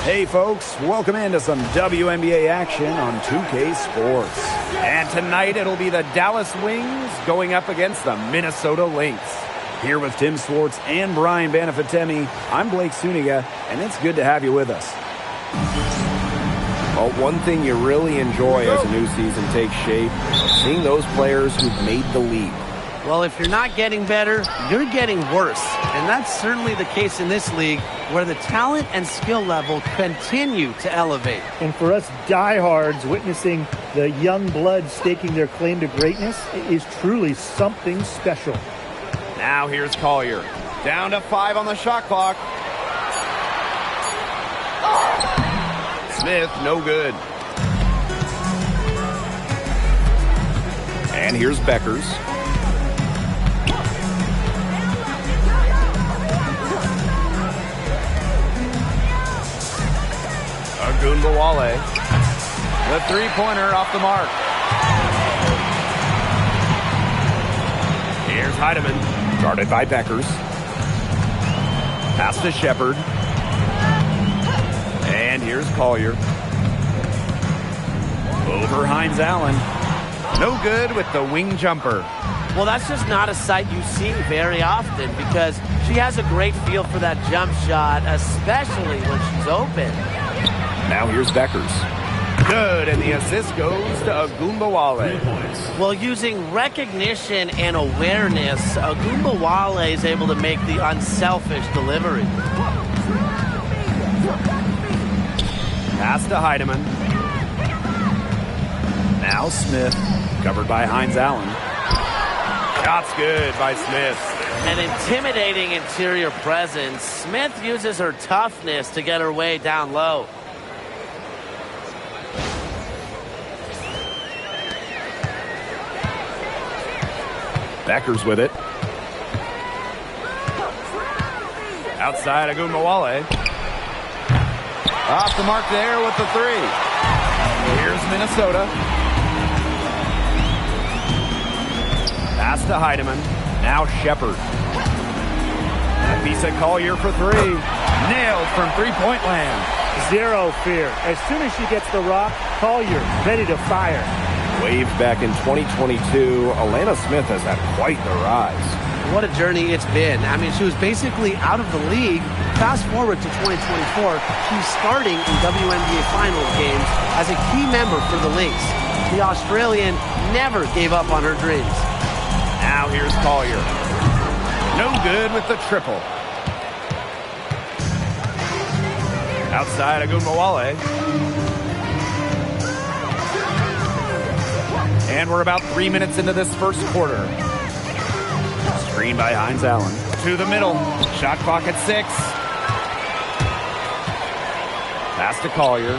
Hey folks, welcome into some WNBA action on 2K Sports. And tonight it'll be the Dallas Wings going up against the Minnesota Lynx. Here with Tim Swartz and Brian Banafitemi, I'm Blake Suniga, and it's good to have you with us. Well, one thing you really enjoy as a new season takes shape, seeing those players who've made the league. Well, if you're not getting better, you're getting worse. And that's certainly the case in this league, where the talent and skill level continue to elevate. And for us diehards, witnessing the young blood staking their claim to greatness is truly something special. Now here's Collier. Down to 5 on the shot clock. Smith, no good. And here's Beckers. Agunbawale. The three-pointer off the mark. Here's Heidemann. Guarded by Beckers. Pass to Shepard. And here's Collier. Over Hines Allen. No good with the wing jumper. Well, that's just not a sight you see very often because she has a great feel for that jump shot, especially when she's open. Now here's Beckers. Good, and the assist goes to Agunbawale. Well, using recognition and awareness, Agunbawale is able to make the unselfish delivery. Pass to Heidemann. Now Smith, covered by Hines Allen. Shot's good by Smith. An intimidating interior presence. Smith uses her toughness to get her way down low. Beckers with it. Outside Agunbawale. Off the mark there with the three. Here's Minnesota. Pass to Heidemann. Now Shepard. A piece of Collier for three. Nailed from three-point land. Zero fear. As soon as she gets the rock, Collier ready to fire. Waved back in 2022, Alana Smith has had quite the rise. What a journey it's been. I mean, she was basically out of the league. Fast forward to 2024, she's starting in WNBA Finals games as a key member for the Lynx. The Australian never gave up on her dreams. Now here's Collier. No good with the triple. Outside Agunbawale. And we're about 3 minutes into this first quarter. Screen by Hines Allen. To the middle. Shot clock at 6. Pass to Collier.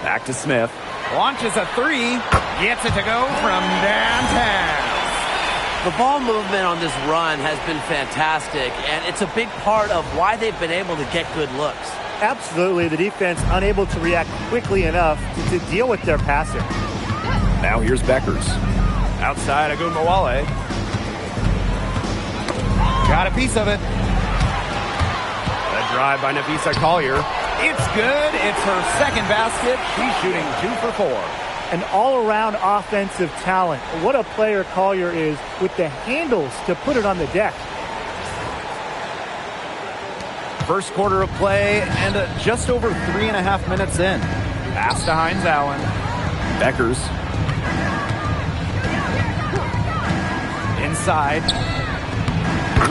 Back to Smith. Launches a three. Gets it to go from downtown. The ball movement on this run has been fantastic, and it's a big part of why they've been able to get good looks. Absolutely, the defense unable to react quickly enough to deal with their passing. Now here's Beckers. Outside Agunbawale. Got a piece of it. The drive by Napisa Collier. It's good. It's her second basket. She's shooting 2 for 4. An all-around offensive talent. What a player Collier is with the handles to put it on the deck. First quarter of play and just over 3.5 minutes in. Pass to Hines Allen. Beckers. Inside.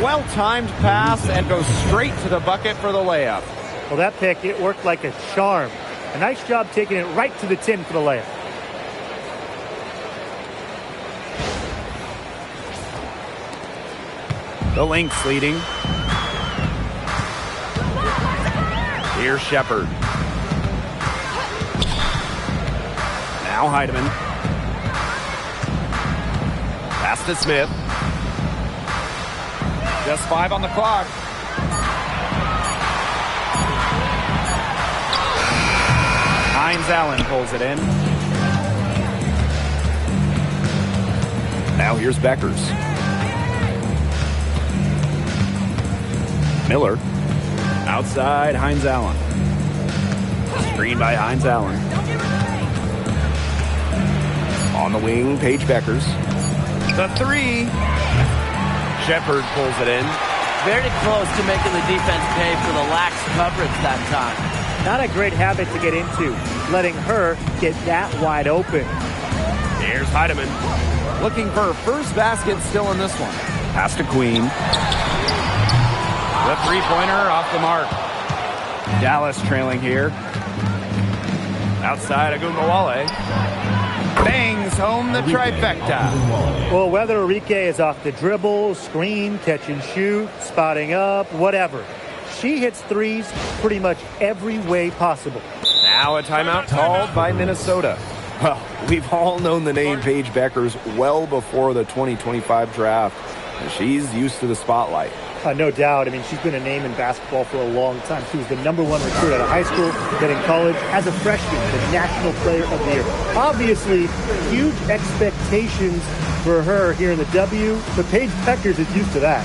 Well-timed pass and goes straight to the bucket for the layup. Well, that pick, it worked like a charm. A nice job taking it right to the tin for the layup. The Lynx leading. Here's Shepard. Now Heidemann. Pass to Smith. Just 5 on the clock. Hines Allen pulls it in. Now here's Beckers. Miller. Outside, Hines Allen. Screen by Hines Allen. On the wing, Paige Beckers. The three. Shepard pulls it in. Very close to making the defense pay for the lax coverage that time. Not a great habit to get into, letting her get that wide open. Here's Heidemann. Looking for her first basket still in this one. Pass to Queen. The three-pointer off the mark. Dallas trailing here. Outside, Agumbawale. Bangs home the trifecta. Well, whether Enrique is off the dribble, screen, catch and shoot, spotting up, whatever, she hits threes pretty much every way possible. Now a timeout called by Minnesota. Well, we've all known the name Paige Beckers well before the 2025 draft. And she's used to the spotlight. No doubt. I mean, she's been a name in basketball for a long time. She was the #1 recruit out of high school, then in college, as a freshman, the National Player of the Year. Obviously, huge expectations for her here in the W, but Paige Beckers is used to that.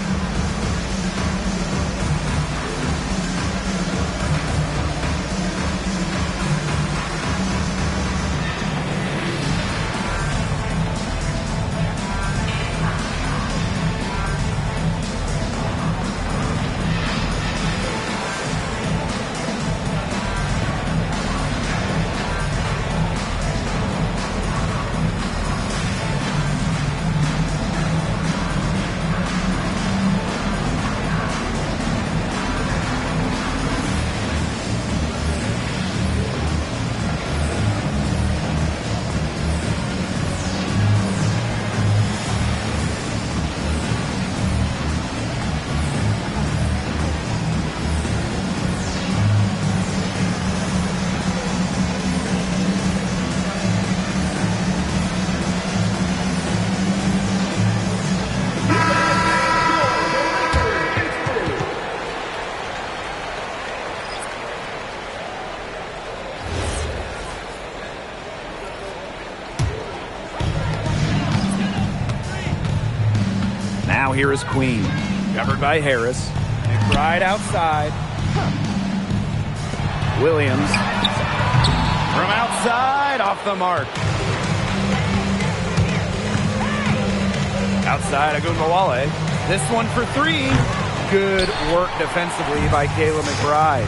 Now here is Queen. Covered by Harris. McBride outside. Williams. From outside, off the mark. Outside, Agumbawale. This one for three. Good work defensively by Kayla McBride.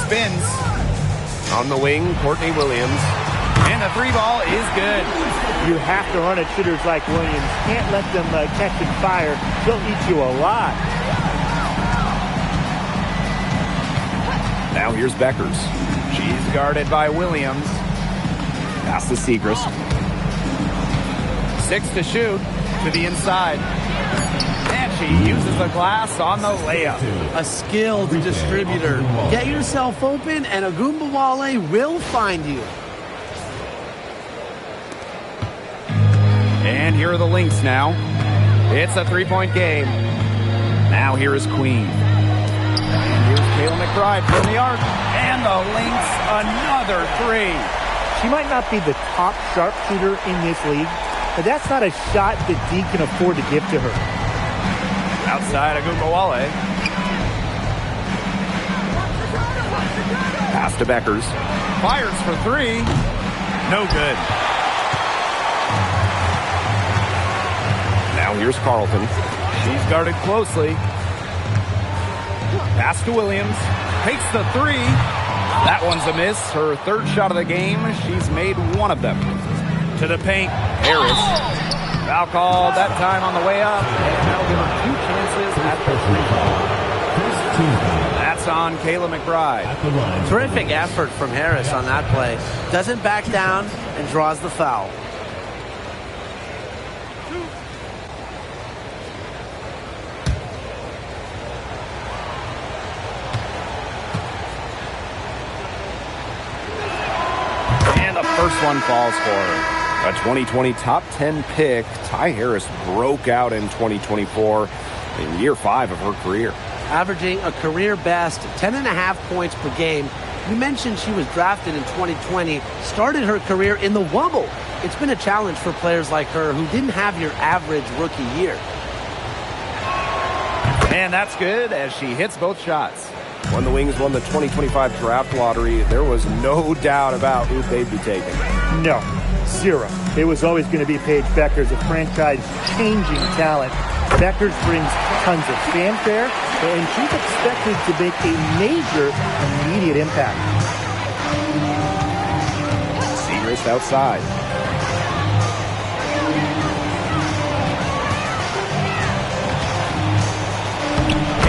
Spins. On the wing, Courtney Williams. And the three ball is good. You have to run at shooters like Williams. Can't let them catch and fire. They'll eat you alive. Now here's Beckers. She's guarded by Williams. Pass to Segrist. 6 to shoot to the inside. And she uses the glass on the layup. A skilled distributor. Get yourself open and Agumbawale will find you. And here are the Lynx now. It's a three-point game. Now here is Queen. And here's Kayla McBride from the arc. And the Lynx, another three. She might not be the top sharpshooter in this league, but that's not a shot that D can afford to give to her. Outside, Agumbawale. Pass to Beckers. Fires for three. No good. Now here's Carlton. She's guarded closely. Pass to Williams. Takes the three. That one's a miss. Her third shot of the game. She's made one of them. To the paint. Harris. Foul called that time on the way up. And that'll give her 2 chances at the free throw. That's on Kayla McBride. Terrific effort from Harris on that play. Doesn't back down and draws the foul. First one falls for her. A 2020 top 10 pick, Ty Harris broke out in 2024 in year 5 of her career. Averaging a career best 10.5 points per game. You mentioned she was drafted in 2020, started her career in the Wubble. It's been a challenge for players like her who didn't have your average rookie year. And that's good as she hits both shots. When the Wings won the 2025 draft lottery, there was no doubt about who they'd be taking. No, zero. It was always going to be Paige Bueckers, a franchise-changing talent. Bueckers brings tons of fanfare, and she's expected to make a major immediate impact. Segrist outside.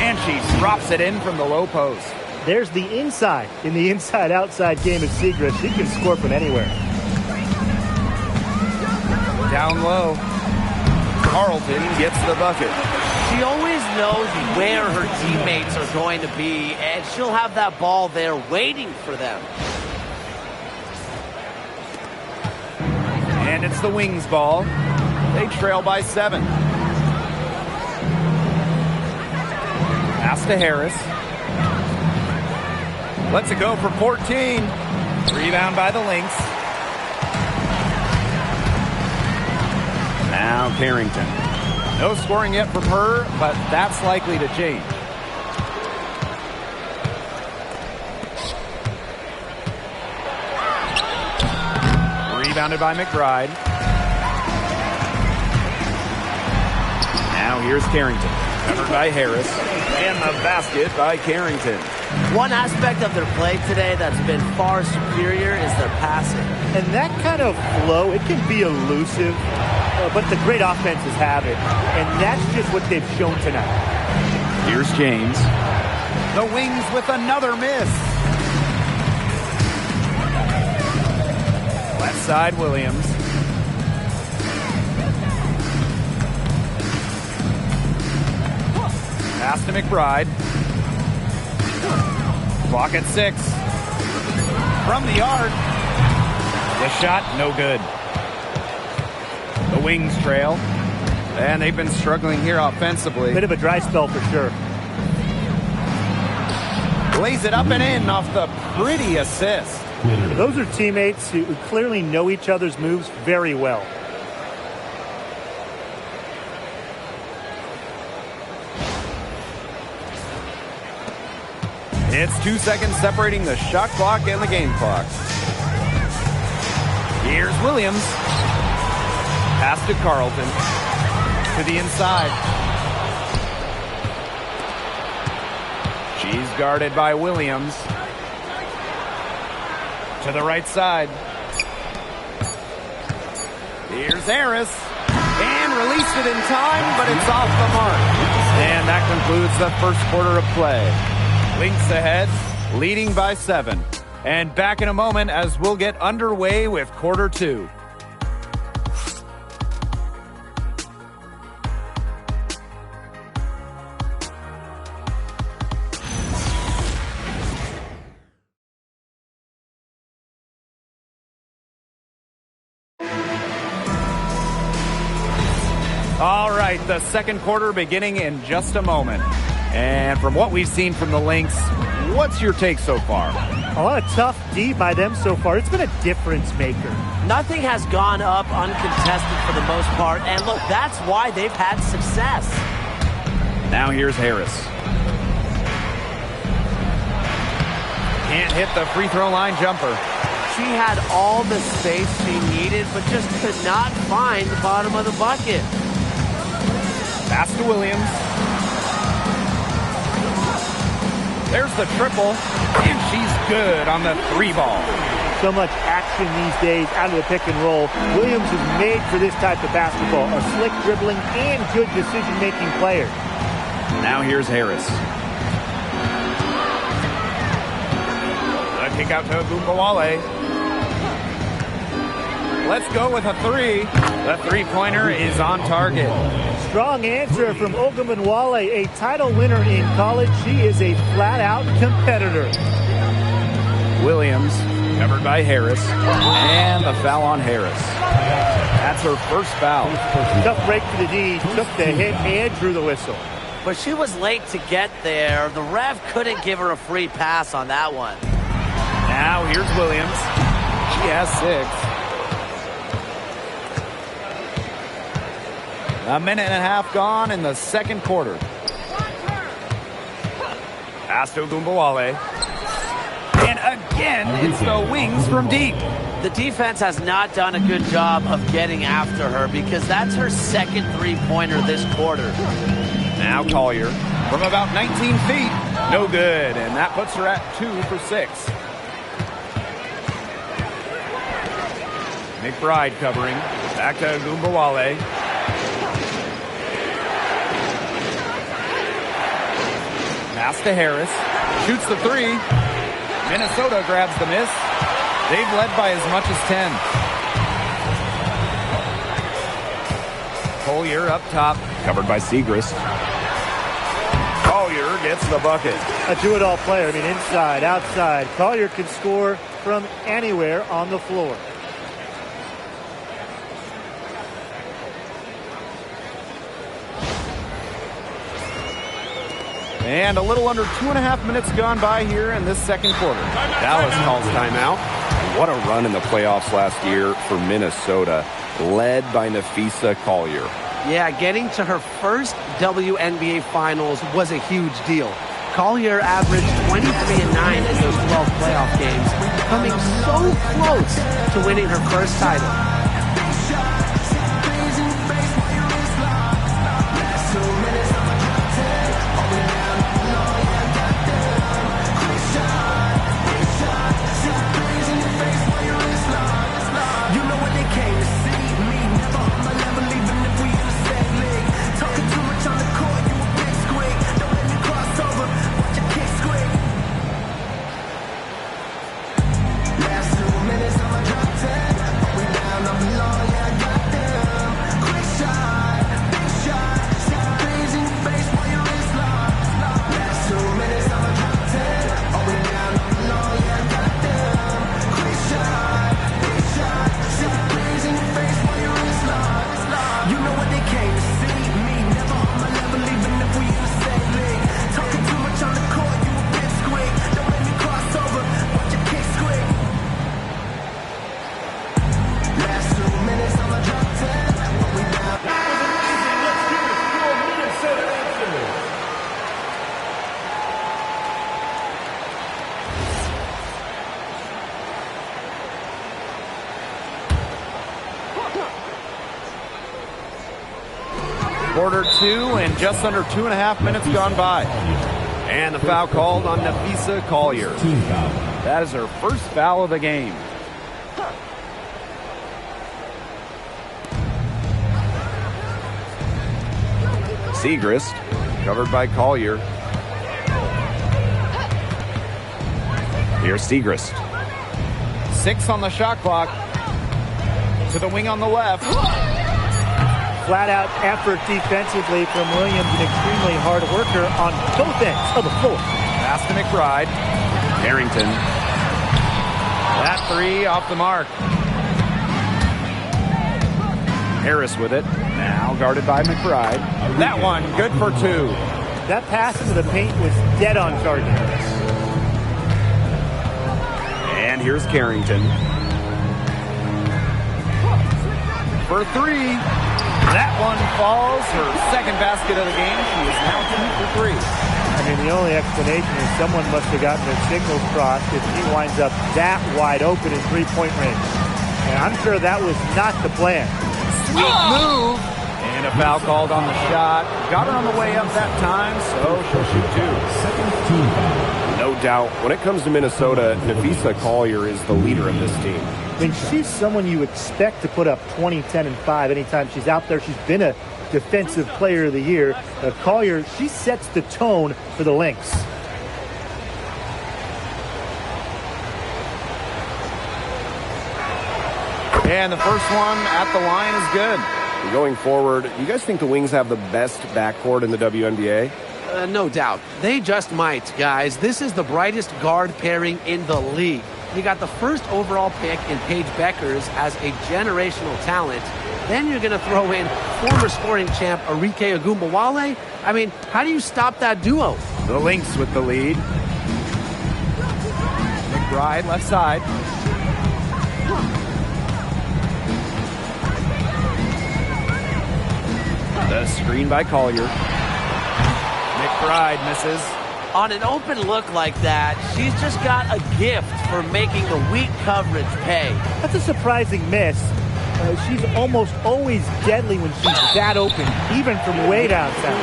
And she drops it in from the low post. There's the inside in the inside-outside game of Segrist. She can score from anywhere. Down low. Carlton gets the bucket. She always knows where her teammates are going to be, and she'll have that ball there waiting for them. And it's the Wings ball. They trail by 7. Pass to Harris. Lets it go for 14. Rebound by the Lynx. Now Carrington. No scoring yet from her, but that's likely to change. Rebounded by McBride. Now here's Carrington. Covered by Harris. And the basket by Carrington. One aspect of their play today that's been far superior is their passing. And that kind of flow, it can be elusive, but the great offenses have it. And that's just what they've shown tonight. Here's James. The Wings with another miss. Left side, Williams. Pass to McBride. Clock at 6. From the arc. The shot, no good. The Wings trail. And they've been struggling here offensively. Bit of a dry spell for sure. Lays it up and in off the pretty assist. Those are teammates who clearly know each other's moves very well. It's 2 seconds separating the shot clock and the game clock. Here's Williams. Pass to Carlton. To the inside. She's guarded by Williams. To the right side. Here's Harris. And released it in time, but it's off the mark. And that concludes the first quarter of play. Lynx ahead, leading by 7. And back in a moment as we'll get underway with quarter 2. All right, the second quarter beginning in just a moment. And from what we've seen from the Lynx, what's your take so far? A lot of tough D by them so far. It's been a difference maker. Nothing has gone up uncontested for the most part, and look, that's why they've had success. Now here's Harris. Can't hit the free throw line jumper. She had all the space she needed, but just could not find the bottom of the bucket. Pass to Williams. There's the triple, and she's good on the 3 ball. So much action these days out of the pick and roll. Williams is made for this type of basketball. A slick dribbling and good decision-making player. Now here's Harris. The kick out to Gumbawale. Let's go with a 3. The 3-pointer is on target. Strong answer from Ogunbowale, a title winner in college. She is a flat-out competitor. Williams, covered by Harris, and the foul on Harris. That's her first foul. Tough break for the D, took the hit and drew the whistle. But she was late to get there. The ref couldn't give her a free pass on that one. Now here's Williams. She has 6. A minute and a half gone in the second quarter. Pass to Gumbawale. And again, it's the wings from deep. The defense has not done a good job of getting after her because that's her second three-pointer this quarter. Now Collier from about 19 feet. No good, and that puts her at 2 for 6. McBride covering. Back to Gumbawale. Pass to Harris. Shoots the 3. Minnesota grabs the miss. They've led by as much as 10. Collier up top. Covered by Segrist. Collier gets the bucket. A do-it-all player. I mean, inside, outside. Collier can score from anywhere on the floor. And a little under 2.5 minutes gone by here in this second quarter. Dallas calls timeout. What a run in the playoffs last year for Minnesota, led by Nafisa Collier. Yeah, getting to her first WNBA Finals was a huge deal. Collier averaged 23-9 in those 12 playoff games, coming so close to winning her first title. Quarter 2 and just under 2.5 minutes gone by. And the foul called on Nafisa Collier. That is her first foul of the game. Segrist, covered by Collier. Here's Segrist. 6 on the shot clock. To the wing on the left. Flat-out effort defensively from Williams, an extremely hard worker on both ends of the floor. Pass to McBride. Harrington. That 3 off the mark. Harris with it. Now guarded by McBride. That one good for 2. That pass into the paint was dead on target. And here's Carrington. For 3. That one falls. Her second basket of the game. She is now 2 for 3. I mean, the only explanation is someone must have gotten their signals crossed if he winds up that wide open in three-point range. And I'm sure that was not the plan. Sweet move. And a foul called on the shot. Got her on the way up that time, so she'll shoot 2. No doubt, when it comes to Minnesota, Nafisa Collier is the leader of this team. I mean, she's someone you expect to put up 20, 10, and 5 anytime she's out there. She's been a defensive player of the year. Collier, she sets the tone for the Lynx. And the first one at the line is good. Going forward, you guys think the Wings have the best backcourt in the WNBA? No doubt. They just might, guys. This is the brightest guard pairing in the league. You got the first overall pick in Paige Beckers as a generational talent. Then you're going to throw in former scoring champ Arike Ogunbowale. I mean, how do you stop that duo? The Lynx with the lead. McBride left side. The screen by Collier. McBride misses. On an open look like that, she's just got a gift for making the weak coverage pay. That's a surprising miss. She's almost always deadly when she's that open, even from way downtown.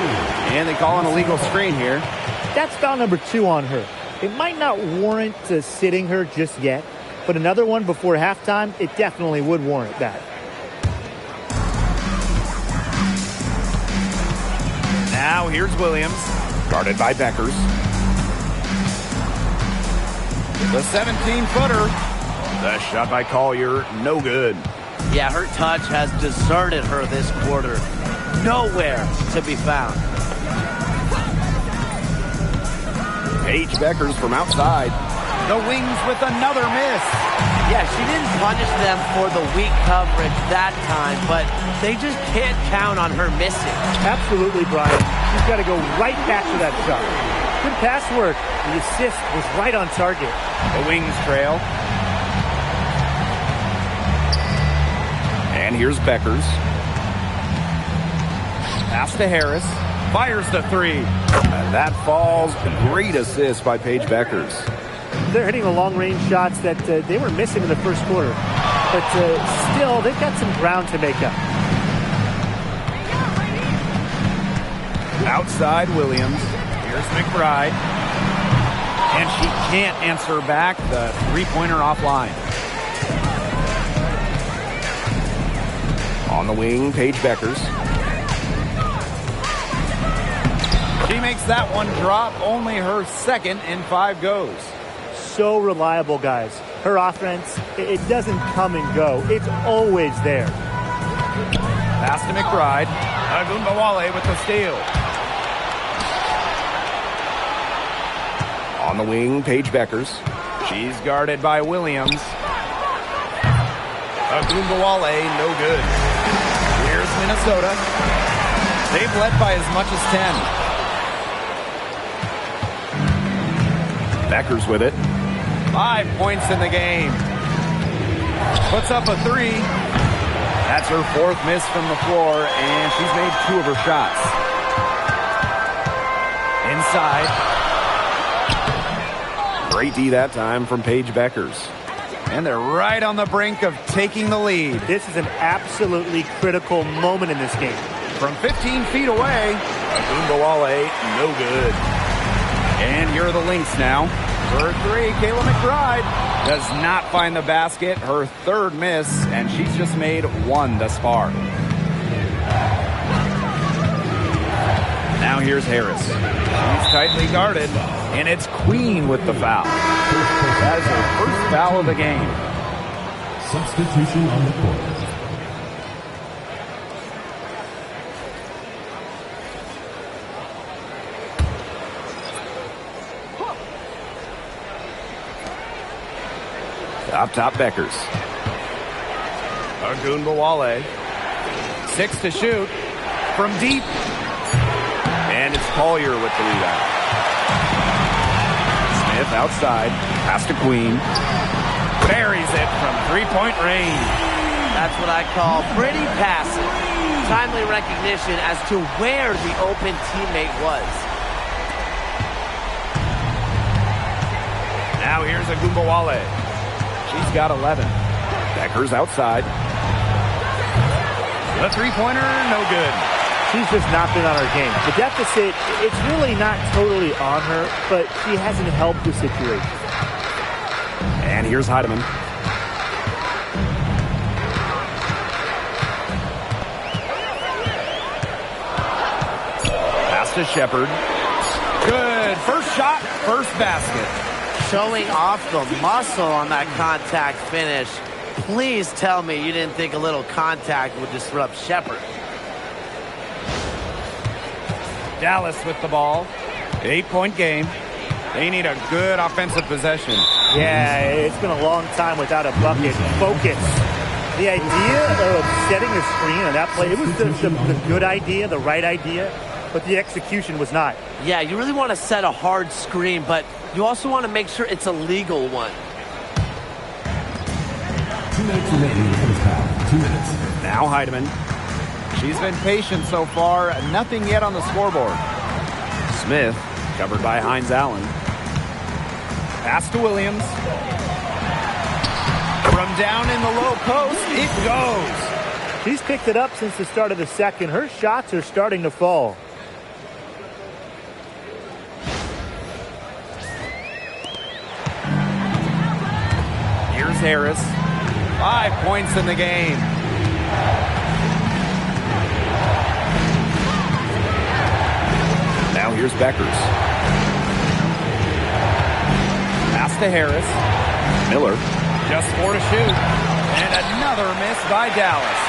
And they call an illegal screen here. That's foul number 2 on her. It might not warrant sitting her just yet, but another one before halftime, it definitely would warrant that. Now here's Williams. Guarded by Beckers. The 17-footer. The shot by Collier, no good. Yeah, her touch has deserted her this quarter. Nowhere to be found. Paige Beckers from outside. The Wings with another miss. Yeah, she didn't punish them for the weak coverage that time, but they just can't count on her missing. Absolutely, Brian. She's got to go right back to that shot. Good pass work. The assist was right on target. The Wings trail. And here's Beckers. Pass to Harris. Fires the 3. And that falls. Great assist by Paige Beckers. They're hitting the long-range shots that they were missing in the first quarter. But still, they've got some ground to make up. Outside Williams. Here's McBride. And she can't answer back. The three-pointer offline. On the wing, Paige Beckers. She makes that one drop. Only her second in 5 goes. So reliable, guys. Her offense, it doesn't come and go. It's always there. Pass to McBride. Agumbawale with the steal. On the wing, Paige Beckers. She's guarded by Williams. Agumbawale, no good. Here's Minnesota. They've led by as much as 10. Beckers with it. 5 points in the game. Puts up a 3. That's her 4th miss from the floor, and she's made 2 of her shots. Inside. Great D that time from Paige Beckers. And they're right on the brink of taking the lead. This is an absolutely critical moment in this game. From 15 feet away, Agumbawale, no good. And here are the Lynx now. For 3, Kayla McBride does not find the basket. Her 3rd miss, and she's just made 1 thus far. Now here's Harris. She's tightly guarded, and it's Queen with the foul. That is her first foul of the game. Substitution on the court. Up top, Beckers. Agumbawale. 6 to shoot. From deep. And it's Collier with the rebound. Smith outside. Pass to Queen. Buries it from 3-point range. That's what I call pretty passive. Timely recognition as to where the open teammate was. Now here's Agumbawale. She's got 11. Beckers outside. The 3-pointer, no good. She's just not been on her game. The deficit, it's really not totally on her, but she hasn't helped the situation. And here's Heidemann. Pass to Shepard. Good. First shot, first basket. Showing off the muscle on that contact finish. Please tell me you didn't think a little contact would disrupt Shepard. Dallas with the ball. 8-point game. They need a good offensive possession. Yeah, it's been a long time without a bucket. Focus. The idea of setting a screen on that play, it was the good idea, the right idea, but the execution was not. Yeah, you really want to set a hard screen, but you also want to make sure it's a legal one. 2 minutes remaining for the foul. 2 minutes. Now Heidemann. She's been patient so far. Nothing yet on the scoreboard. Smith Covered by Hines Allen. Pass to Williams. From down in the low post, it goes. She's picked it up since the start of the second. Her shots are starting to fall. Here's Harris. 5 points in the game. Now here's Beckers. Pass to Harris. Miller. Just 4 to shoot. And another miss by Dallas.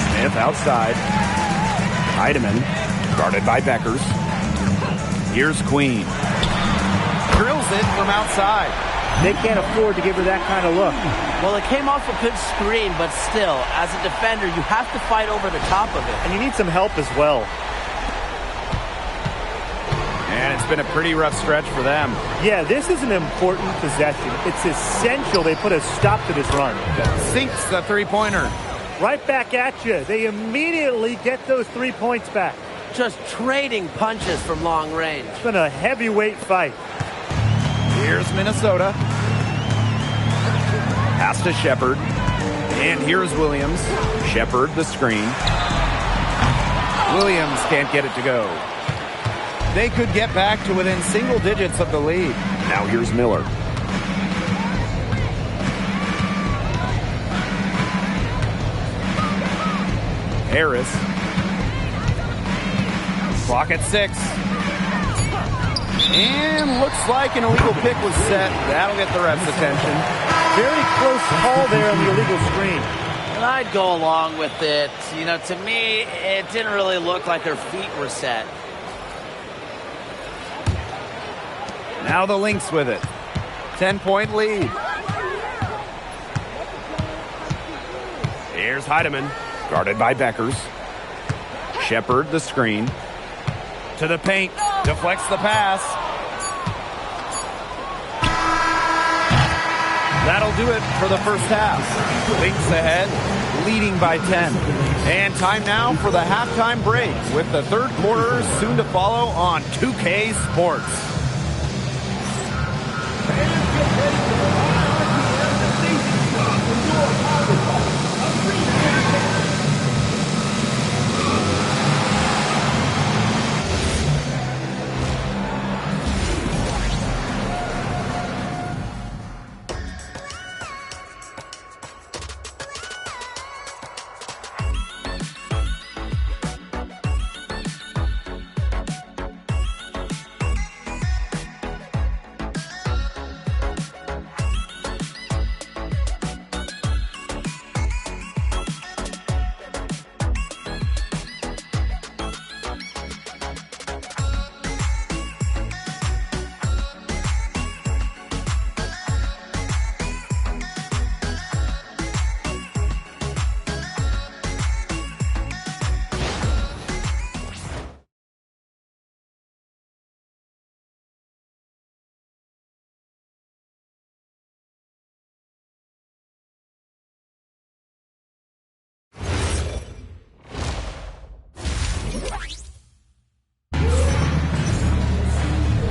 Smith outside. Heidemann. Guarded by Beckers. Here's Queen. Drills it from outside. They can't afford to give her that kind of look. Well, it came off a good screen, but still, as a defender, you have to fight over the top of it. And you need some help as well. And it's been a pretty rough stretch for them. Yeah, this is an important possession. It's essential they put a stop to this run. Sinks the three-pointer. Right back at you. They immediately get those 3 points back. Just trading punches from long range. It's been a heavyweight fight. Here's Minnesota. Pass to Shepard. And here's Williams. Shepard, the screen. Williams can't get it to go. They could get back to within single digits of the lead. Now here's Miller. Harris. Clock at 6. And looks like an illegal pick was set. That'll get the ref's attention. Very close call there on the illegal screen. And I'd go along with it. You know, to me, it didn't really look like their feet were set. Now the Lynx with it. 10-point lead. Here's Heidemann. Guarded by Beckers. Shepard, the screen. To the paint. Deflects the pass. That'll do it for the first half. Lynx ahead, leading by 10. And time now for the halftime break, with the third quarter soon to follow on 2K Sports.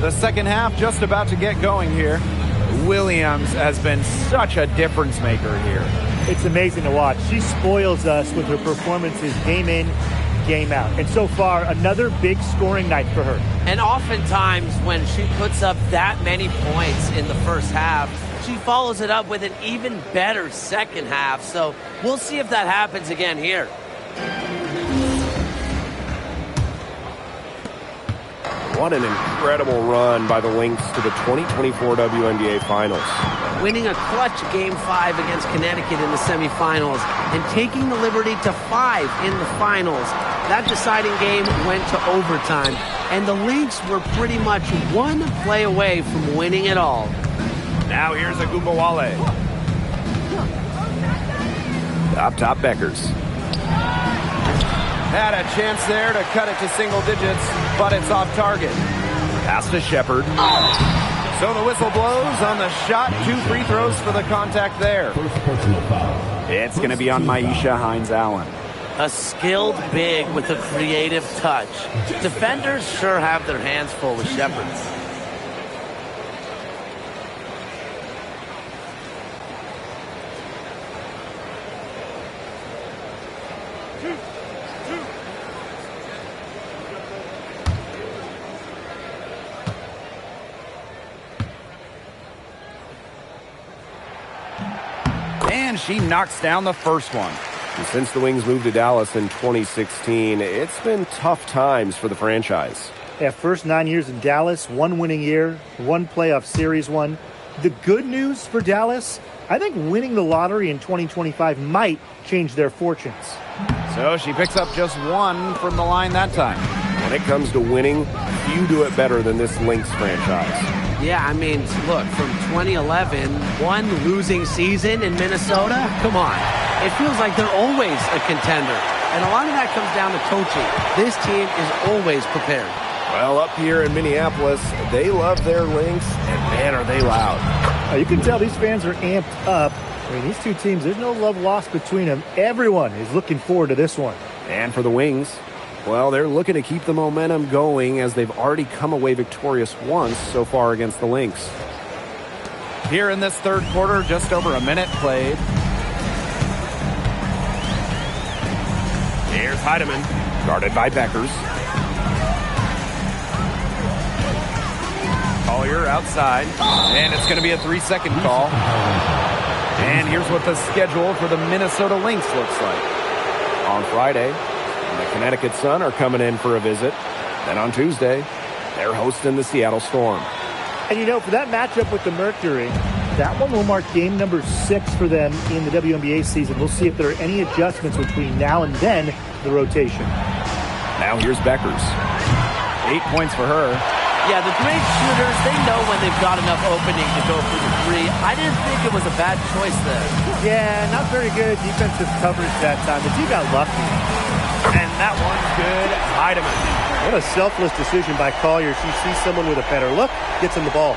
The second half just about to get going here. Williams has been such a difference maker here. It's amazing to watch. She spoils us with her performances game in, game out. And so far, another big scoring night for her. And oftentimes when she puts up that many points in the first half, she follows it up with an even better second half. So we'll see if that happens again here. What an incredible run by the Lynx to the 2024 WNBA Finals. Winning a clutch Game 5 against Connecticut in the semifinals and taking the liberty to 5 in the finals. That deciding game went to overtime, and the Lynx were pretty much one play away from winning it all. Now here's Agumbawale. Top Beckers. Had a chance there to cut it to single digits, but it's off target. Pass to Shepard. So the whistle blows on the shot. 2 free throws for the contact there. First personal foul. It's going to be on Maisha Hines Allen. A skilled big with a creative touch. Defenders sure have their hands full with Shepherd. And she knocks down the first one. And since the Wings moved to Dallas in 2016, it's been tough times for the franchise. Yeah, first 9 years in Dallas, 1 winning year, 1 playoff series won. The good news for Dallas, I think winning the lottery in 2025 might change their fortunes. So she picks up just 1 from the line that time. When it comes to winning, few do it better than this Lynx franchise. Yeah, I mean, look, from 2011, 1 losing season in Minnesota, come on. It feels like they're always a contender. And a lot of that comes down to coaching. This team is always prepared. Well, up here in Minneapolis, they love their Lynx, and man, are they loud. You can tell these fans are amped up. I mean, these two teams, there's no love lost between them. Everyone is looking forward to this one. And for the Wings, well, they're looking to keep the momentum going as they've already come away victorious once so far against the Lynx. Here in this third quarter, just over a minute played. Here's Heidemann, guarded by Beckers. Collier outside, and it's going to be a 3-second call. And here's what the schedule for the Minnesota Lynx looks like. On Friday, the Connecticut Sun are coming in for a visit. Then on Tuesday, they're hosting the Seattle Storm. And you know, for that matchup with the Mercury, that one will mark game number 6 for them in the WNBA season. We'll see if there are any adjustments between now and then the rotation. Now here's Beckers. 8 points for her. Yeah, the great shooters, they know when they've got enough opening to go for the 3. I didn't think it was a bad choice there. Yeah, not very good defensive coverage that time, but you got lucky. And that one's good. Heidemann. What a selfless decision by Collier. She sees someone with a better look, gets him the ball.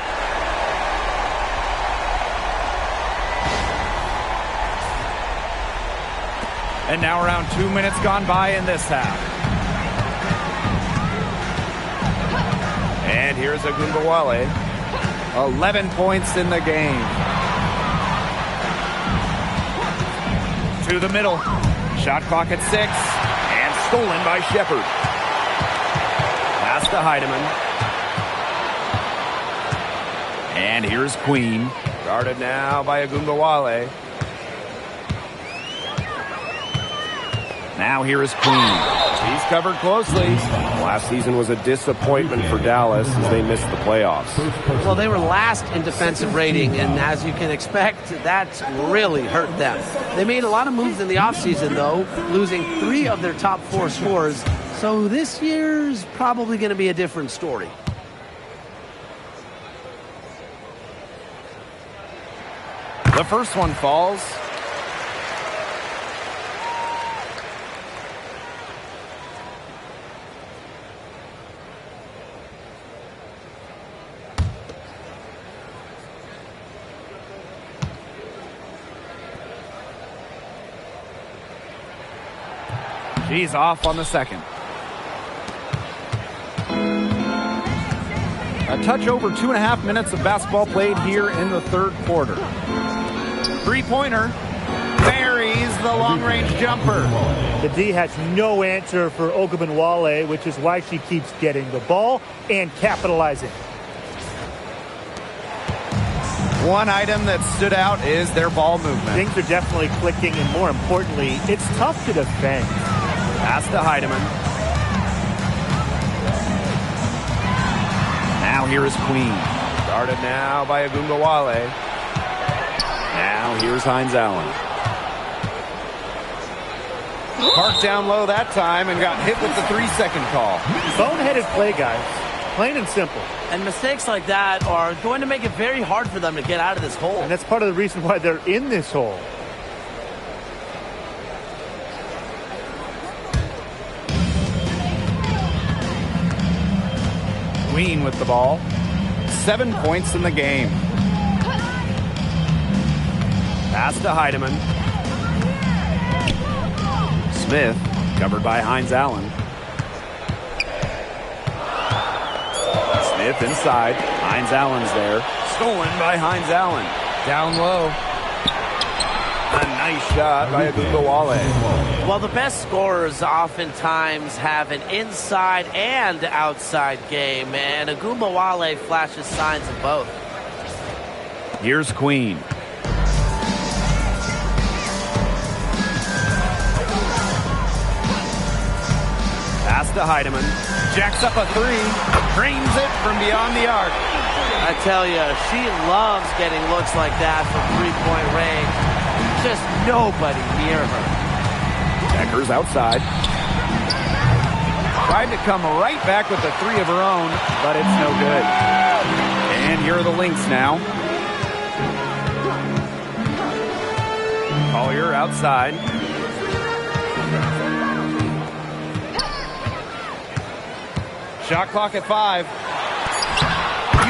And now around 2 minutes gone by in this half. And here's Agumbawale. 11 points in the game. To the middle. Shot clock at 6. And stolen by Shepherd. Pass to Heidemann. And here's Queen. Guarded now by Agumbawale. Now here is Queen. He's covered closely. Last season was a disappointment for Dallas as they missed the playoffs. Well, they were last in defensive rating, and as you can expect, that really hurt them. They made a lot of moves in the offseason, though, losing 3 of their top 4 scorers. So this year's probably going to be a different story. The first one falls. She's off on the second. A touch over 2.5 minutes of basketball played here in the third quarter. Three-pointer buries the long-range jumper. The D has no answer for Ogunbowale, which is why she keeps getting the ball and capitalizing. One item that stood out is their ball movement. Things are definitely clicking, and more importantly, it's tough to defend. Pass to Heidemann. Now here is Queen. Guarded now by Agumbawale. Now here's Hines Allen. Parked down low that time and got hit with the 3-second call. Boneheaded play, guys. Plain and simple. And mistakes like that are going to make it very hard for them to get out of this hole. And that's part of the reason why they're in this hole. Queen with the ball. 7 points in the game. Pass to Heidemann. Smith. Covered by Hines Allen. Smith inside. Hines Allen's there. Stolen by Hines Allen. Down low. A nice shot by Agumbawale. Well, the best scorers oftentimes have an inside and outside game, and Agumbawale flashes signs of both. Here's Queen. Pass to Heidemann. Jacks up a three. Drains it from beyond the arc. I tell you, she loves getting looks like that from three-point range. Just nobody near her. Deckers outside. Tried to come right back with the three of her own, but it's no good. And here are the Lynx now. Collier outside. Shot clock at 5.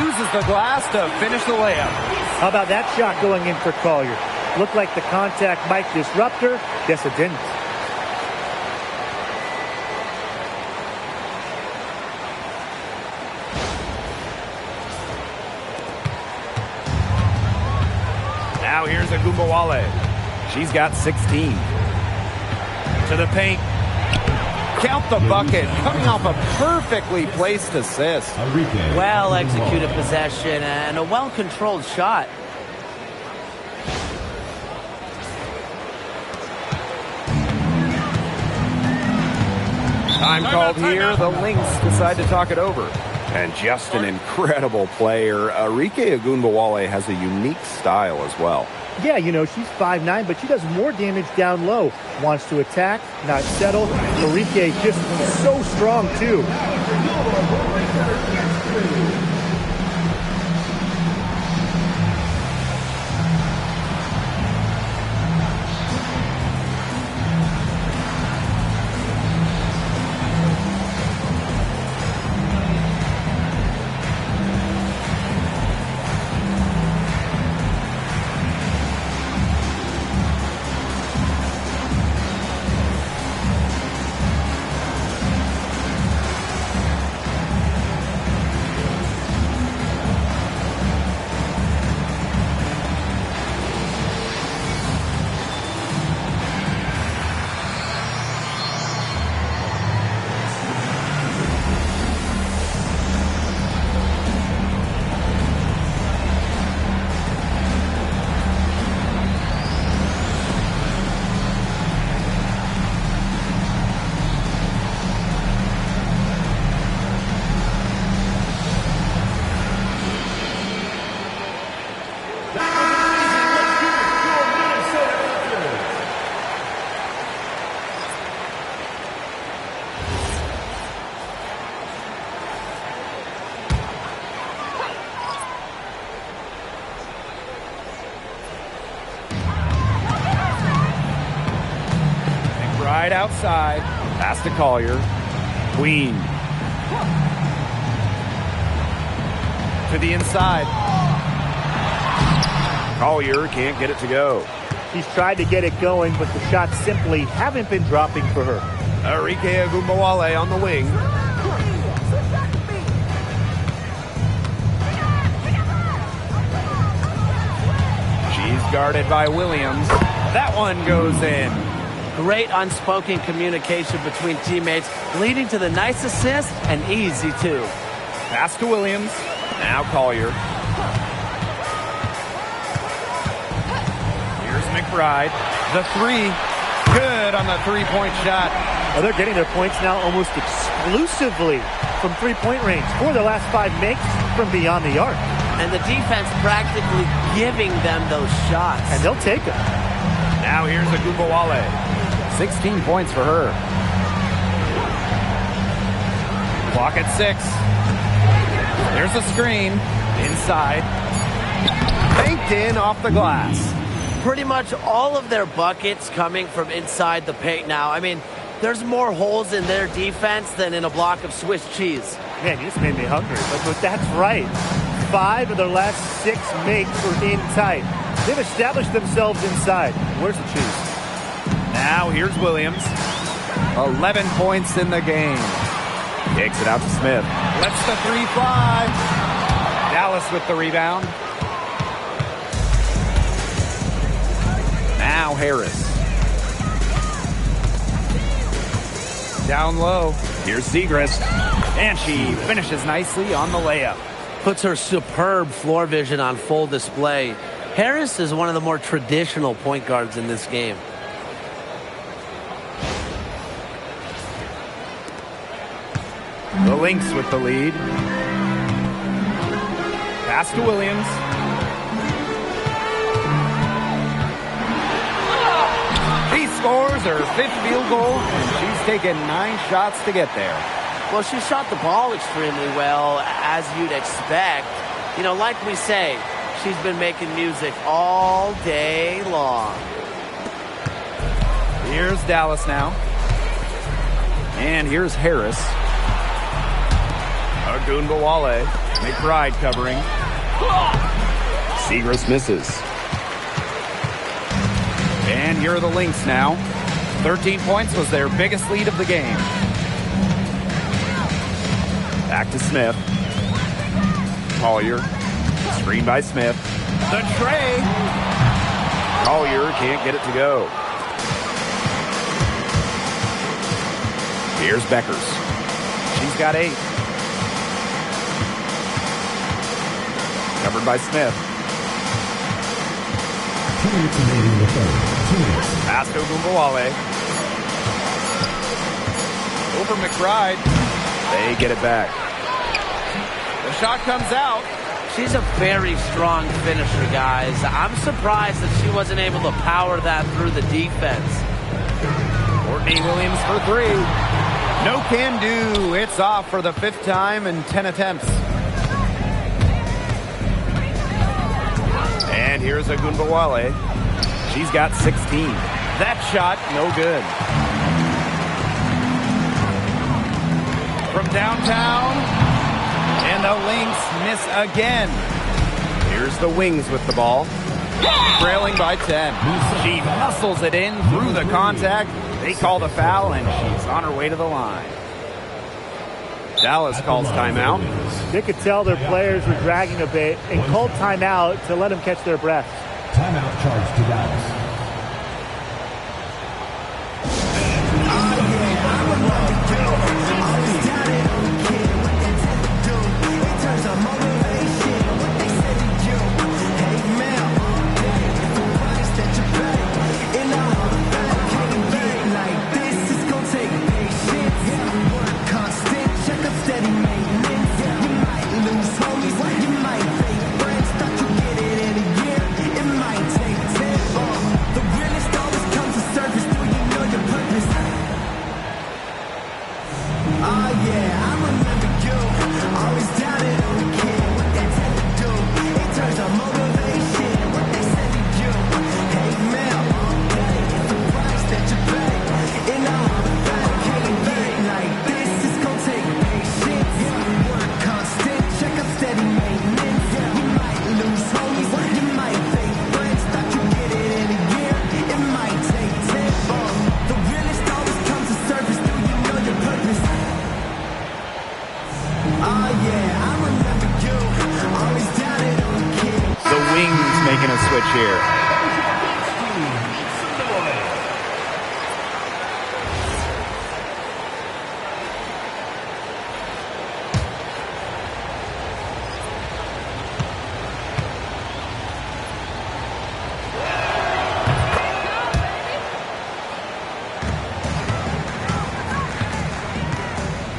Uses the glass to finish the layup. How about that shot going in for Collier? Looked like the contact might disrupt her. Guess it didn't. Now here's Agumbawale. She's got 16. To the paint. Count the bucket. Coming off a perfectly placed assist. Well-executed possession and a well-controlled shot. Time called here. The Lynx decide to talk it over. And just an incredible player. Arike Agumbawale has a unique style as well. Yeah, you know, she's 5'9", but she does more damage down low. Wants to attack, not settle. Arike just so strong, too. Right outside. Pass to Collier. Queen. To the inside. Collier can't get it to go. She's tried to get it going, but the shots simply haven't been dropping for her. Arike Agumbawale on the wing. She's guarded by Williams. That one goes in. Great unspoken communication between teammates, leading to the nice assist and easy two. Pass to Williams. Now Collier. Here's McBride. The three. Good on the three-point shot. Well, they're getting their points now almost exclusively from three-point range. 4 of their last 5 makes from beyond the arc. And the defense practically giving them those shots. And they'll take them. Now here's Agumbawale. 16 points for her. Clock at 6. There's a screen. Inside. Banked in off the glass. Pretty much all of their buckets coming from inside the paint now. I mean, there's more holes in their defense than in a block of Swiss cheese. Man, you just made me hungry. But that's right. 5 of their last 6 makes were in tight. They've established themselves inside. Where's the cheese? Now here's Williams. 11 points in the game. Kicks it out to Smith. Lets the three fly. Dallas with the rebound. Now Harris. Down low. Here's Segrist. And she finishes nicely on the layup. Puts her superb floor vision on full display. Harris is one of the more traditional point guards in this game. The Lynx with the lead. Pass to Williams. She scores her fifth field goal, and she's taken 9 shots to get there. Well, she shot the ball extremely well, as you'd expect. You know, like we say, she's been making music all day long. Here's Dallas now. And here's Harris. Agunbawale. McBride covering. Segrist misses. And here are the Lynx now. 13 points was their biggest lead of the game. Back to Smith. Collier. Screen by Smith. The tray. Collier can't get it to go. Here's Beckers. She's got 8. Covered by Smith. 2 minutes remaining in the third. 2 minutes. Pass to Gumbawale. Over McBride. They get it back. The shot comes out. She's a very strong finisher, guys. I'm surprised that she wasn't able to power that through the defense. Courtney Williams for 3. No can do. It's off for the 5th time in 10 attempts. And here's Agunbawale. She's got 16. That shot, no good. From downtown, and the Lynx miss again. Here's the Wings with the ball. Trailing by 10. She muscles it in through the contact. They call the foul, and she's on her way to the line. Dallas calls timeout. They could tell their players were dragging a bit and called timeout to let them catch their breath. Timeout charge to Dallas. Making a switch here.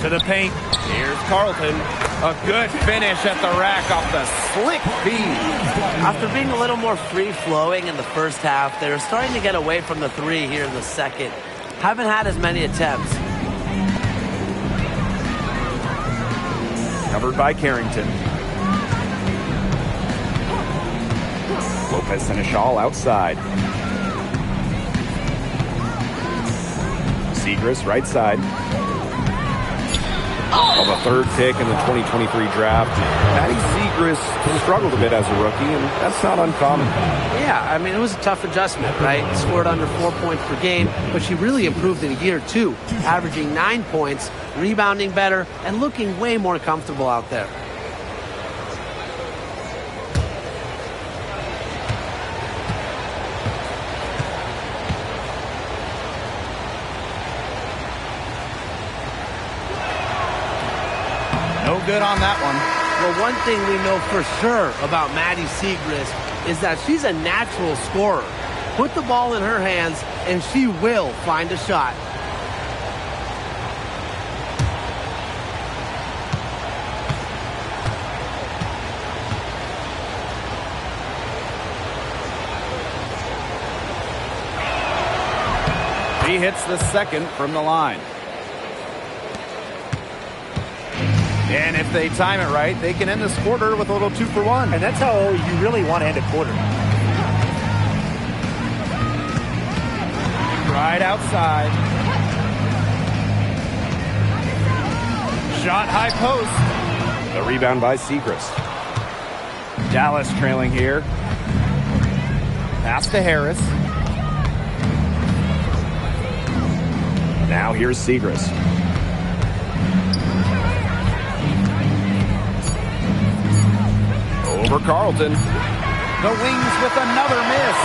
To the paint. Here's Carlton. A good finish at the rack off the slick feed. After being a little more free-flowing in the first half, they're starting to get away from the 3 here in the second. Haven't had as many attempts. Covered by Carrington. Lopez Seneschal outside. Segrist right side. of a third pick in the 2023 draft. Maddie Siegrist struggled a bit as a rookie, and that's not uncommon. Yeah, I mean, it was a tough adjustment, right? Scored under 4 points per game, but she really improved in year 2, averaging 9 points, rebounding better, and looking way more comfortable out there. No good on that one. Well, one thing we know for sure about Maddie Siegrist is that she's a natural scorer. Put the ball in her hands, and she will find a shot. He hits the second from the line. And if they time it right, they can end this quarter with a little 2-for-1. And that's how you really want to end a quarter. Right outside. Shot high post. The rebound by Siegrist. Dallas trailing here. Pass to Harris. Now here's Siegrist. Over Carlton. The Wings with another miss.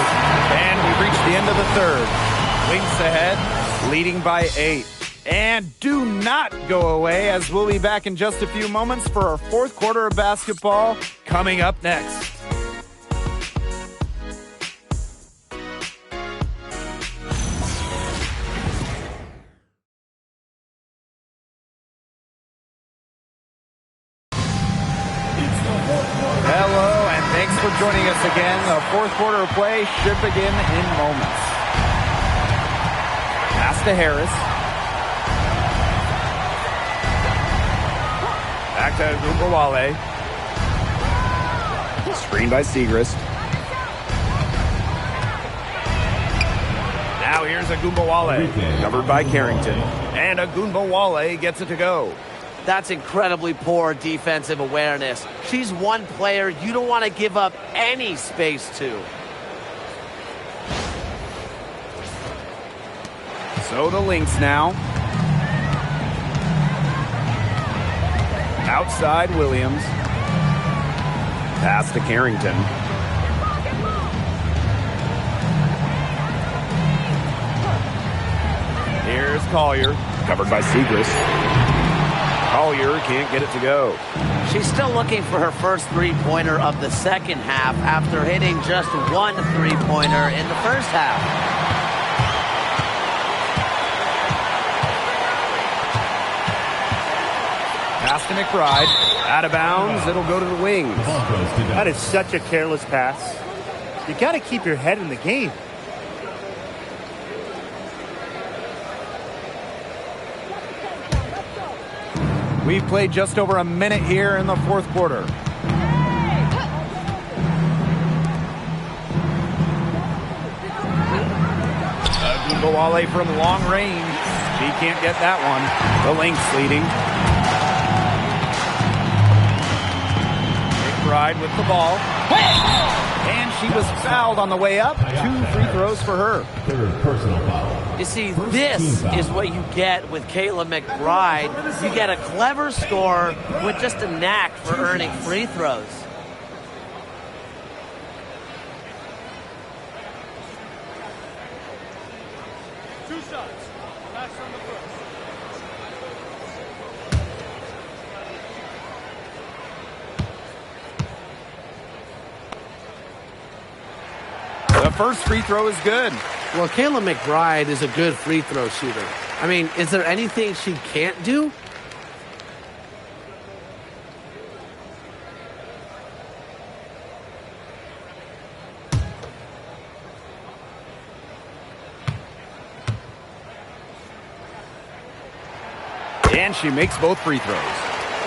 And we've reached the end of the third. Wings ahead, leading by 8. And do not go away, as we'll be back in just a few moments for our fourth quarter of basketball coming up next. Hello, and thanks for joining us again. The fourth quarter of play should begin in moments. Pass to Harris. Back to Gumbawale. Screen by Siegrist. Now here's a Gumbawale. Covered by Carrington. And a Gumbawale gets it to go. That's incredibly poor defensive awareness. She's one player you don't want to give up any space to. So the Lynx now. Outside Williams. Pass to Carrington. Here's Collier. Covered by Siegrist. Collier can't get it to go. She's still looking for her first three-pointer of the second half after hitting just one three-pointer in the first half. Pass to McBride. Out of bounds. It'll go to the Wings. That is such a careless pass. You got to keep your head in the game. We've played just over a minute here in the fourth quarter. Gumbawale from long range. He can't get that one. The Lynx leading. McBride with the ball. And she was fouled on the way up. 2 free throws for her. Third personal foul. You see, this is what you get with Kayla McBride. You get a clever scorer with just a knack for earning free throws. The first free throw is good. Well, Kayla McBride is a good free throw shooter. I mean, is there anything she can't do? And she makes both free throws.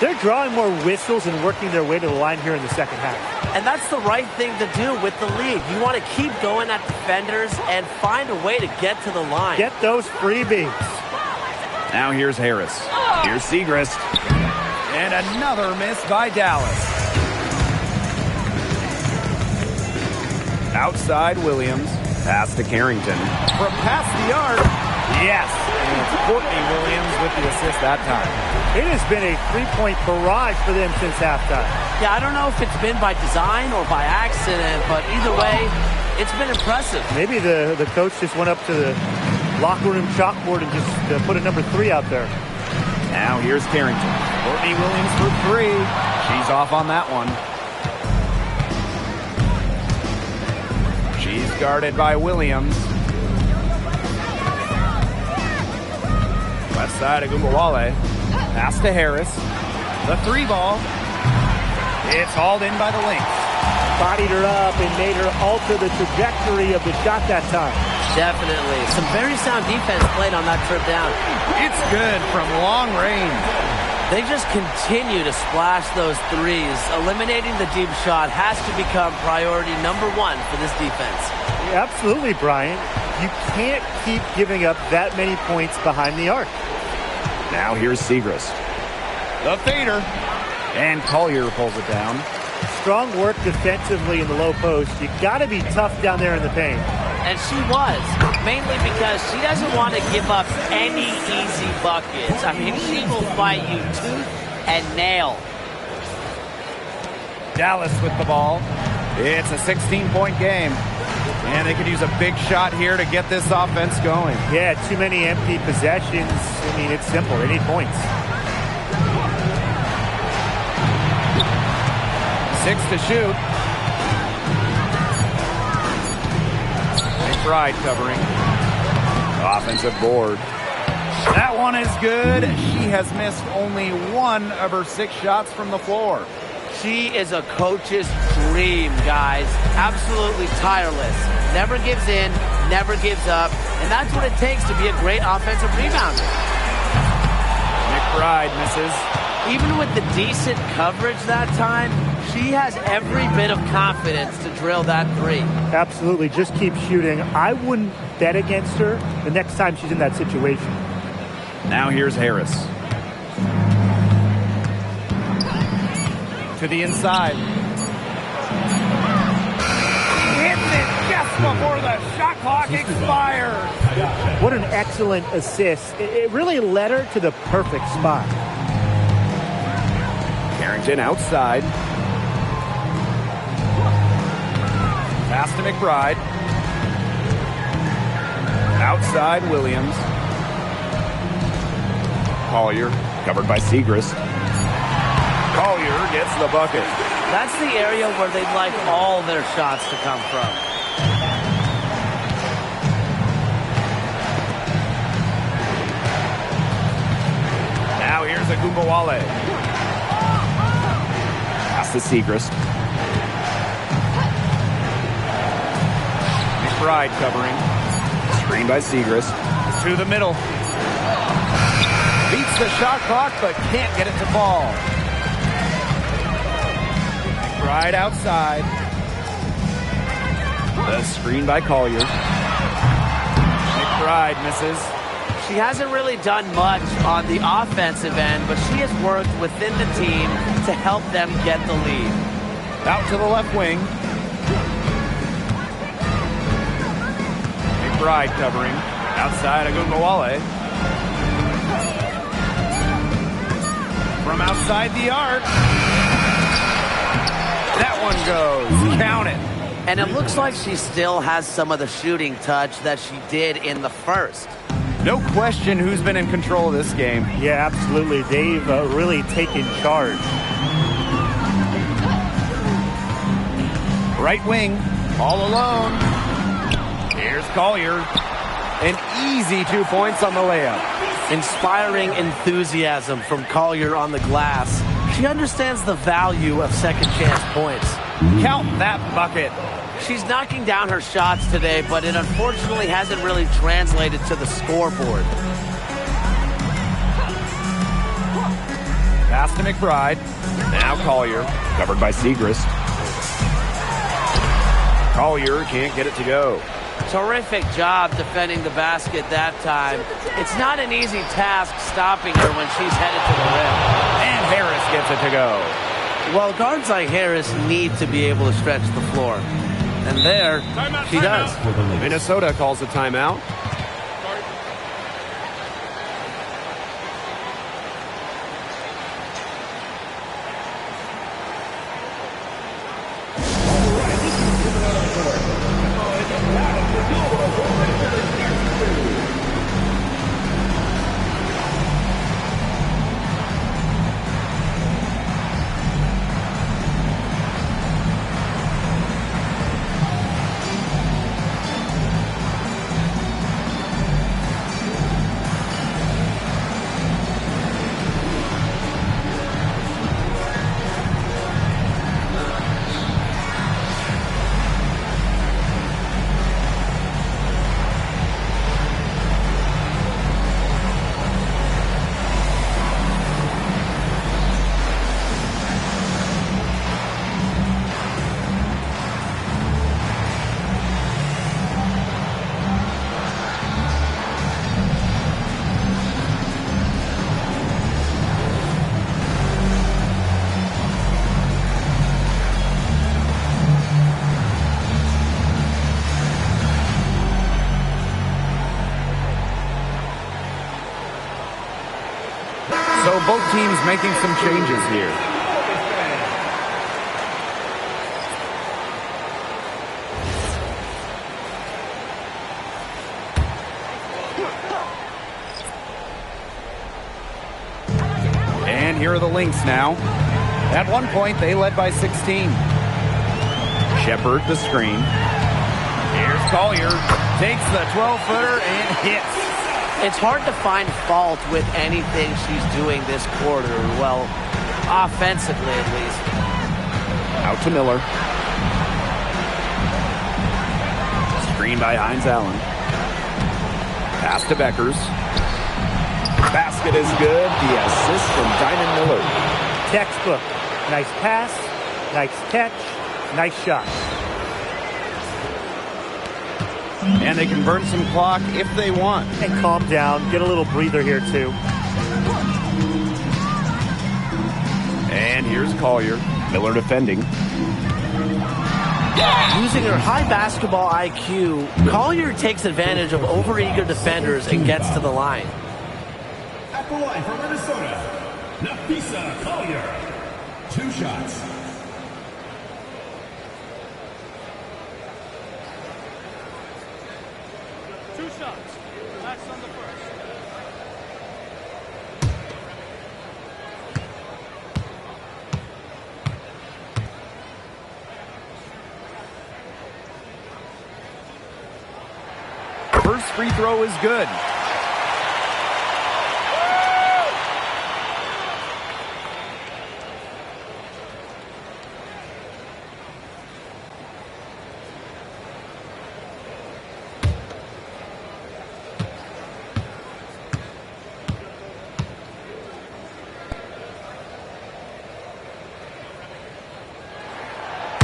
They're drawing more whistles and working their way to the line here in the second half. And that's the right thing to do with the lead. You want to keep going at defenders and find a way to get to the line. Get those freebies. Now here's Harris. Here's Segrist. And another miss by Dallas. Outside Williams. Pass to Carrington. From past the arc. Yes. And it's Courtney Williams with the assist that time. It has been a three-point barrage for them since halftime. Yeah, I don't know if it's been by design or by accident, but either way, it's been impressive. Maybe the coach just went up to the locker room chalkboard and just put a number 3 out there. Now here's Carrington. Courtney Williams for 3. She's off on that one. She's guarded by Williams. Left side of Gumbawale. Pass to Harris. The 3 ball. It's hauled in by the Lynx. Bodied her up and made her alter the trajectory of the shot that time. Definitely. Some very sound defense played on that trip down. It's good from long range. They just continue to splash those threes. Eliminating the deep shot has to become priority number 1 for this defense. Yeah, absolutely, Brian. You can't keep giving up that many points behind the arc. Now here's Segrist. The fader. And Collier pulls it down. Strong work defensively in the low post. You got to be tough down there in the paint. And she was, mainly because she doesn't want to give up any easy buckets. I mean, she will fight you tooth and nail. Dallas with the ball. It's a 16-point game. And they could use a big shot here to get this offense going. Yeah, too many empty possessions. I mean, it's simple. They need points. 6 to shoot. McBride covering. Offensive board. That one is good. She has missed only 1 of her 6 shots from the floor. She is a coach's dream, guys. Absolutely tireless. Never gives in, never gives up. And that's what it takes to be a great offensive rebounder. McBride misses. Even with the decent coverage that time, she has every bit of confidence to drill that 3. Absolutely. Just keep shooting. I wouldn't bet against her the next time she's in that situation. Now here's Harris. To the inside. Hits it just before the shot clock expires. What an excellent assist. It really led her to the perfect spot. Carrington outside. Pass to McBride. Outside Williams. Collier covered by Segrist. Collier gets the bucket. That's the area where they'd like all their shots to come from. Now here's a Gumbawale. Pass to Segrist. McBride covering. Screen by Segrist. To the middle. Beats the shot clock, but can't get it to fall. McBride outside. The screen by Collier. McBride misses. She hasn't really done much on the offensive end, but she has worked within the team to help them get the lead. Out to the left wing. McBride covering. Outside Agumbawale. From outside the arc. That one goes. Count it. And it looks like she still has some of the shooting touch that she did in the first. No question who's been in control of this game. Yeah, absolutely. They've really taken charge. Right wing, all alone. Here's Collier. An easy 2 points on the layup. Inspiring enthusiasm from Collier on the glass. She understands the value of second chance points. Count that bucket. She's knocking down her shots today, but it unfortunately hasn't really translated to the scoreboard. Pass to McBride. Now Collier, covered by Segrist. Collier can't get it to go. terrific job defending the basket that time. It's not an easy task stopping her when she's headed to the rim. And Harris gets it to go. Well, guards like Harris need to be able to stretch the floor. And there, she does. Minnesota calls a timeout. So both teams making some changes here. And here are the Lynx now. At one point, they led by 16. Shepard the screen. Here's Collier. Takes the 12-footer and hits. It's hard to find fault with anything she's doing this quarter. Well, offensively at least. Out to Miller. Screen by Hines Allen. Pass to Beckers. Basket is good. The assist from Diamond Miller. Textbook. Nice pass, nice catch, nice shot. And they can burn some clock if they want. And calm down. Get a little breather here, too. And here's Collier. Miller defending. Using her high basketball IQ, Collier takes advantage of overeager defenders and gets to the line. At the line for Minnesota, Napisa Collier. 2 shots. That's on the first. First free throw is good.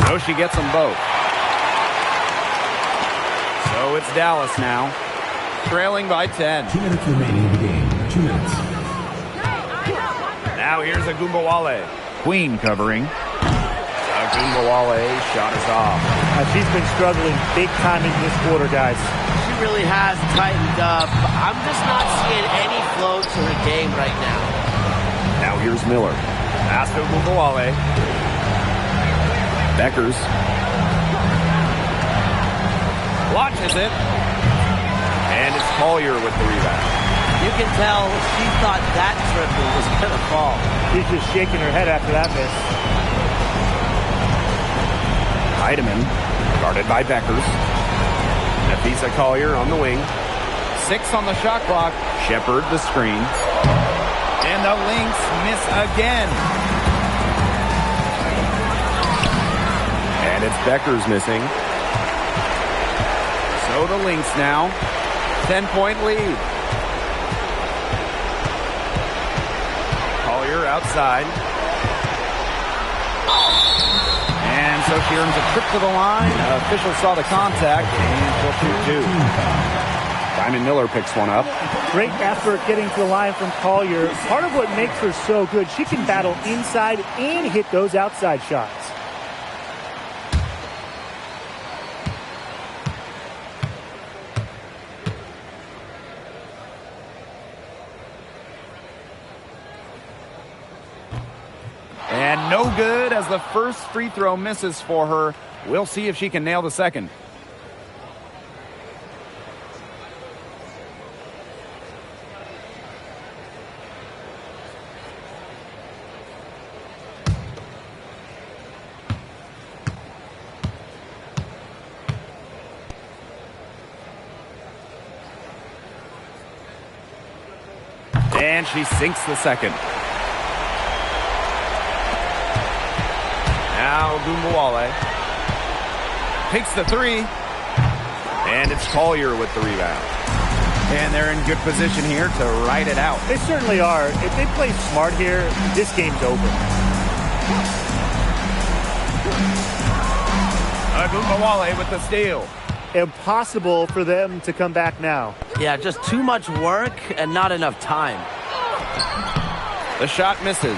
So she gets them both. So it's Dallas now, trailing by 10. 2 minutes remaining in the game. 2 minutes. Now here's Agumbawale. Queen covering. Agumbawale shot is off. She's been struggling big time in this quarter, guys. She really has tightened up. I'm just not seeing any flow to her game right now. Now here's Miller. Pass to Agumbawale. Beckers. Launches it. And it's Collier with the rebound. You can tell she thought that triple was going to fall. She's just shaking her head after that miss. Heidemann, guarded by Beckers. Napisa Collier on the wing. 6 on the shot clock. Shepard the screen. And the Lynx miss again. And it's Beckers missing. So the Lynx now. 10-point lead. Collier outside. And so she earns a trip to the line. Officials saw the contact, and she'll shoot two. Diamond Miller picks one up. Great effort getting to the line from Collier. Part of what makes her so good, she can battle inside and hit those outside shots. And no good as the first free throw misses for her. We'll see if she can nail the second. And she sinks the second. Now Gumbawale takes the three, and it's Collier with the rebound. And they're in good position here to ride it out. They certainly are. If they play smart here, this game's over. Gumbawale with the steal. Impossible for them to come back now. Yeah, just too much work and not enough time. The shot misses.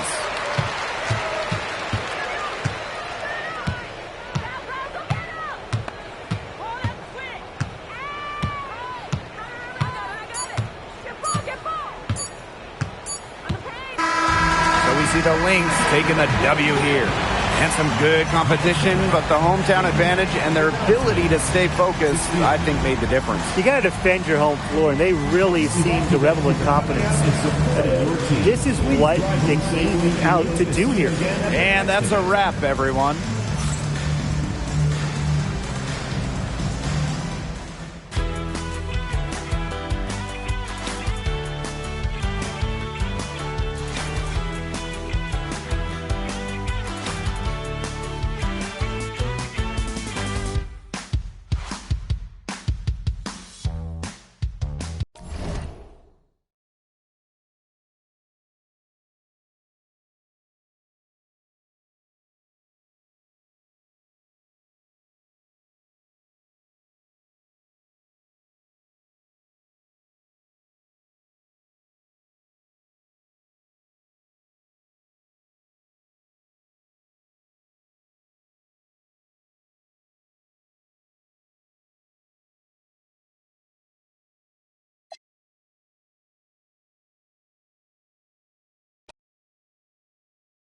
So we see the Lynx taking the W here. And some good competition, but the hometown advantage and their ability to stay focused, I think, made the difference. You got to defend your home floor, and they really seem to revel in confidence. This is what they came out to do here. And that's a wrap, everyone.